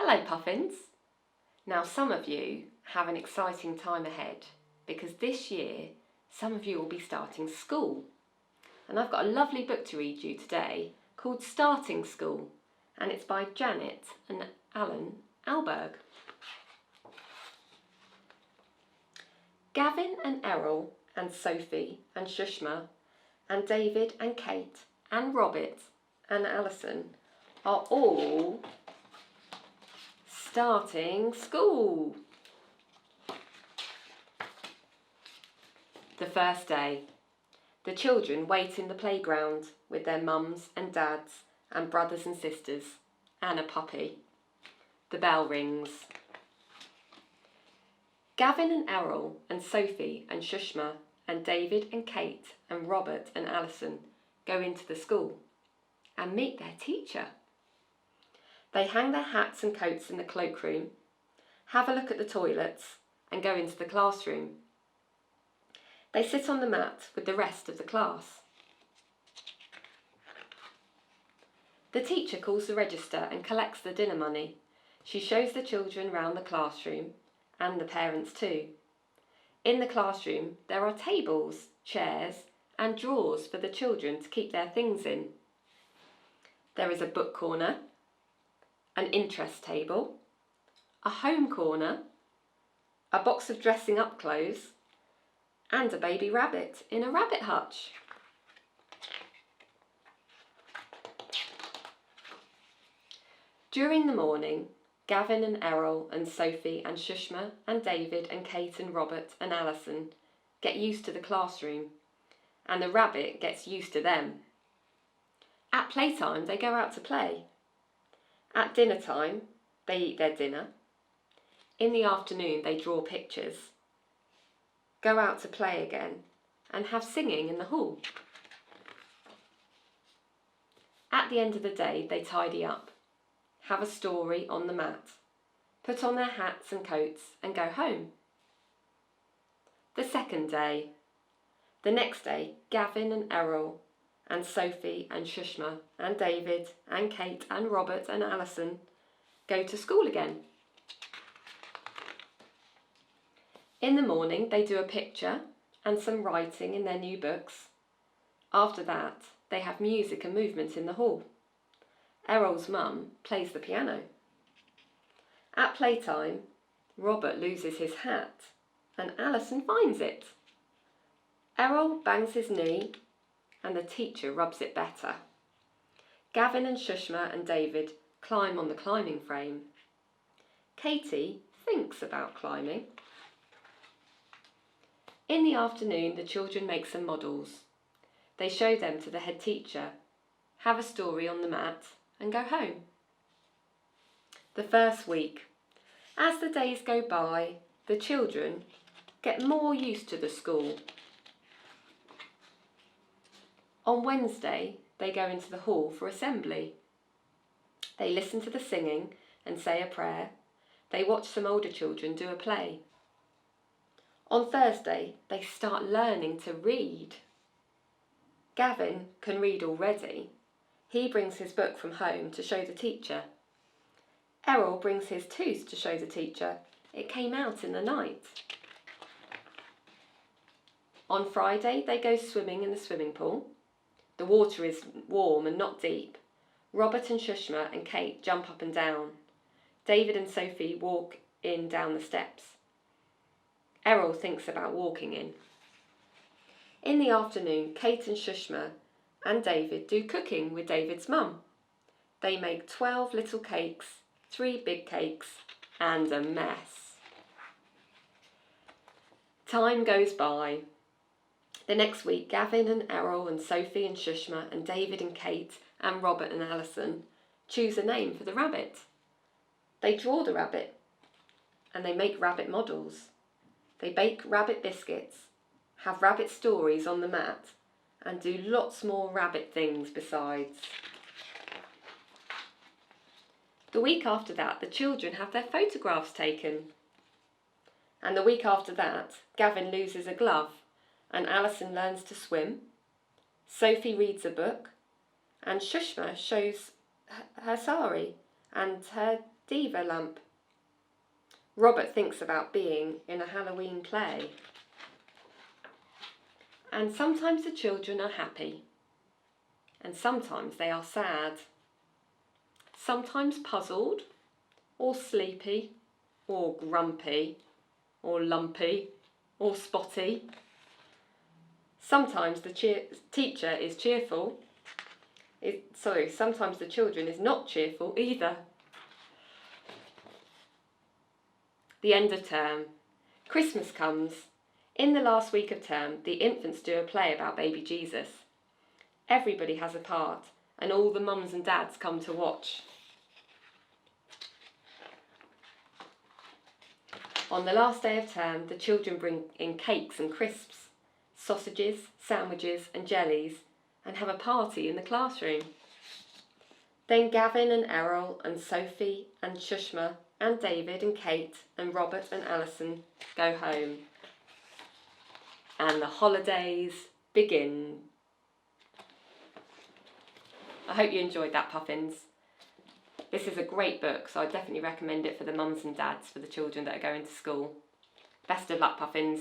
Hello Puffins! Now some of you have an exciting time ahead because this year some of you will be starting school. And I've got a lovely book to read you today called Starting School, and it's by Janet and Alan Alberg. Gavin and Errol and Sophie and Shushma and David and Kate and Robert and Alison are all starting school. The first day, the children wait in the playground with their mums and dads and brothers and sisters and a puppy. The bell rings. Gavin and Errol and Sophie and Shushma and David and Kate and Robert and Alison go into the school and meet their teacher. They hang their hats and coats in the cloakroom, have a look at the toilets and go into the classroom. They sit on the mat with the rest of the class. The teacher calls the register and collects the dinner money. She shows the children round the classroom and the parents too. In the classroom there are tables, chairs and drawers for the children to keep their things in. There is a book corner, an interest table, a home corner, a box of dressing up clothes and a baby rabbit in a rabbit hutch. During the morning, Gavin and Errol and Sophie and Shushma and David and Kate and Robert and Alison get used to the classroom, and the rabbit gets used to them. At playtime they go out to play. At dinner time they eat their dinner. In the afternoon they draw pictures, go out to play again and have singing in the hall. At the end of the day they tidy up, have a story on the mat, put on their hats and coats and go home. The second day. The next day, Gavin and Errol and Sophie and Shushma and David and Kate and Robert and Alison go to school again. In the morning they do a picture and some writing in their new books. After that they have music and movement in the hall. Errol's mum plays the piano. At playtime, Robert loses his hat and Alison finds it. Errol bangs his knee and the teacher rubs it better. Gavin and Shushma and David climb on the climbing frame. Katie thinks about climbing. In the afternoon the children make some models. They show them to the head teacher, have a story on the mat and go home. The first week. As the days go by, the children get more used to the school. On Wednesday, they go into the hall for assembly. They listen to the singing and say a prayer. They watch some older children do a play. On Thursday, they start learning to read. Gavin can read already. He brings his book from home to show the teacher. Errol brings his tooth to show the teacher. It came out in the night. On Friday, they go swimming in the swimming pool. The water is warm and not deep. Robert and Shushma and Kate jump up and down. David and Sophie walk in down the steps. Errol thinks about walking in. In the afternoon, Kate and Shushma and David do cooking with David's mum. They make 12 little cakes, 3 big cakes and a mess. Time goes by. The next week, Gavin and Errol and Sophie and Shushma and David and Kate and Robert and Alison choose a name for the rabbit. They draw the rabbit and they make rabbit models. They bake rabbit biscuits, have rabbit stories on the mat and do lots more rabbit things besides. The week after that, the children have their photographs taken. And the week after that, Gavin loses a glove and Alison learns to swim. Sophie reads a book and Shushma shows her sari and her Diva Lump. Robert thinks about being in a Halloween play. And sometimes the children are happy, and sometimes they are sad, sometimes puzzled, or sleepy, or grumpy, or lumpy, or spotty. Sometimes the teacher is cheerful. Sometimes the children is not cheerful either. The end of term. Christmas comes. In the last week of term, the infants do a play about baby Jesus. Everybody has a part, and all the mums and dads come to watch. On the last day of term, the children bring in cakes and crisps, sausages, sandwiches and jellies, and have a party in the classroom. Then Gavin and Errol and Sophie and Shushma and David and Kate and Robert and Alison go home. And the holidays begin. I hope you enjoyed that, Puffins. This is a great book, so I definitely recommend it for the mums and dads, for the children that are going to school. Best of luck, Puffins.